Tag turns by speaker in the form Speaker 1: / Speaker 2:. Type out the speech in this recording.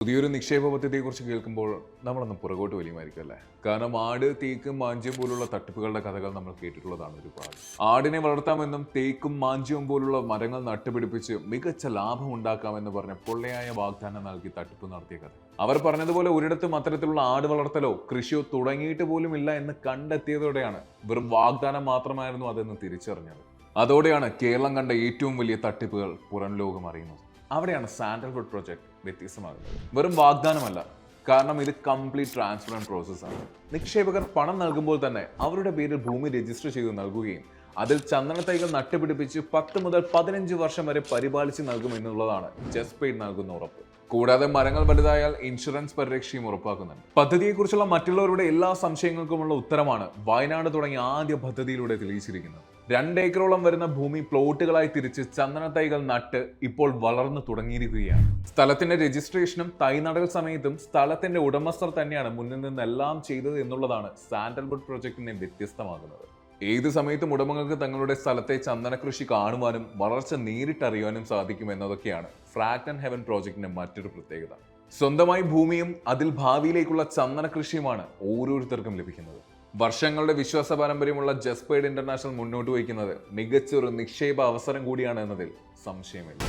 Speaker 1: പുതിയൊരു നിക്ഷേപ പദ്ധതിയെക്കുറിച്ച് കേൾക്കുമ്പോൾ നമ്മളൊന്ന് പുറകോട്ട് വലിയുമായിരിക്കും അല്ലേ? കാരണം ആട്, തേക്കും മാഞ്ചിയം പോലുള്ള തട്ടിപ്പുകളുടെ കഥകൾ നമ്മൾ കേട്ടിട്ടുള്ളതാണ് ഒരുപാട്. ആടിനെ വളർത്താമെന്നും തേക്കും മാഞ്ചിയവും പോലുള്ള മരങ്ങൾ നട്ടുപിടിപ്പിച്ച് മികച്ച ലാഭം ഉണ്ടാക്കാമെന്ന് പറഞ്ഞ പൊള്ളയായ വാഗ്ദാനം നൽകി തട്ടിപ്പ് നടത്തിയ കഥ. അവർ പറഞ്ഞതുപോലെ ഒരിടത്തും അത്തരത്തിലുള്ള ആട് വളർത്തലോ കൃഷിയോ തുടങ്ങിയിട്ട് പോലും ഇല്ല എന്ന് കണ്ടെത്തിയതോടെയാണ് വെറും വാഗ്ദാനം മാത്രമായിരുന്നു അതെന്ന് തിരിച്ചറിഞ്ഞത്. അതോടെയാണ് കേരളം കണ്ട ഏറ്റവും വലിയ തട്ടിപ്പുകൾ പുറം ലോകം അറിയുന്നത്. അവിടെയാണ് സാൻഡൽവുഡ് പ്രൊജക്ട് വ്യത്യസ്തമാകുന്നത്. വെറും വാഗ്ദാനമല്ല, കാരണം ഇത് കംപ്ലീറ്റ് ട്രാൻസ്പെറന്റ് പ്രോസസ്സാണ്. നിക്ഷേപകർ പണം നൽകുമ്പോൾ തന്നെ അവരുടെ പേരിൽ ഭൂമി രജിസ്റ്റർ ചെയ്ത് നൽകുകയും അതിൽ ചന്ദനത്തൈകൾ നട്ടുപിടിപ്പിച്ച് 10 മുതൽ 15 വർഷം വരെ പരിപാലിച്ച് നൽകുമെന്നുള്ളതാണ് ജസ്പെയ്ഡ് നൽകുന്ന ഉറപ്പ്. കൂടാതെ മരങ്ങൾ വലുതായാൽ ഇൻഷുറൻസ് പരിരക്ഷയും ഉറപ്പാക്കുന്നുണ്ട്. പദ്ധതിയെക്കുറിച്ചുള്ള മറ്റുള്ളവരുടെ എല്ലാ സംശയങ്ങൾക്കുമുള്ള ഉത്തരമാണ് വയനാട് തുടങ്ങിയ ആദ്യ പദ്ധതിയിലൂടെ തെളിയിച്ചിരിക്കുന്നത്. 2 ഏക്കറോളം വരുന്ന ഭൂമി പ്ലോട്ടുകളായി തിരിച്ച് ചന്ദനത്തൈകൾ നട്ട് ഇപ്പോൾ വളർന്നു തുടങ്ങിയിരിക്കുകയാണ്. സ്ഥലത്തിന്റെ രജിസ്ട്രേഷനും തൈ നടൽ സമയത്തും സ്ഥലത്തിന്റെ ഉടമസ്ഥർ തന്നെയാണ് മുന്നിൽ നിന്നെല്ലാം ചെയ്തത് എന്നുള്ളതാണ് സാൻഡൽവുഡ് പ്രൊജക്ടിനെ വ്യത്യസ്തമാകുന്നത്. ഏത് സമയത്തും ഉടമകൾക്ക് തങ്ങളുടെ സ്ഥലത്തെ ചന്ദന കൃഷി കാണുവാനും വളർച്ച നേരിട്ടറിയാനും സാധിക്കും എന്നതൊക്കെയാണ് ഫ്രാഗ്നൻ ഹെവൻ പ്രോജക്റ്റിന്റെ മറ്റൊരു പ്രത്യേകത. സ്വന്തമായി ഭൂമിയും അതിൽ ഭാവിയിലേക്കുള്ള ചന്ദന കൃഷിയുമാണ് ഓരോരുത്തർക്കും ലഭിക്കുന്നത്. വർഷങ്ങളുടെ വിശ്വാസ പാരമ്പര്യമുള്ള ജസ്പെയ്ഡ് ഇന്റർനാഷണൽ മുന്നോട്ട് വയ്ക്കുന്നത് മികച്ചൊരു നിക്ഷേപ അവസരം കൂടിയാണ് എന്നതിൽ സംശയമില്ല.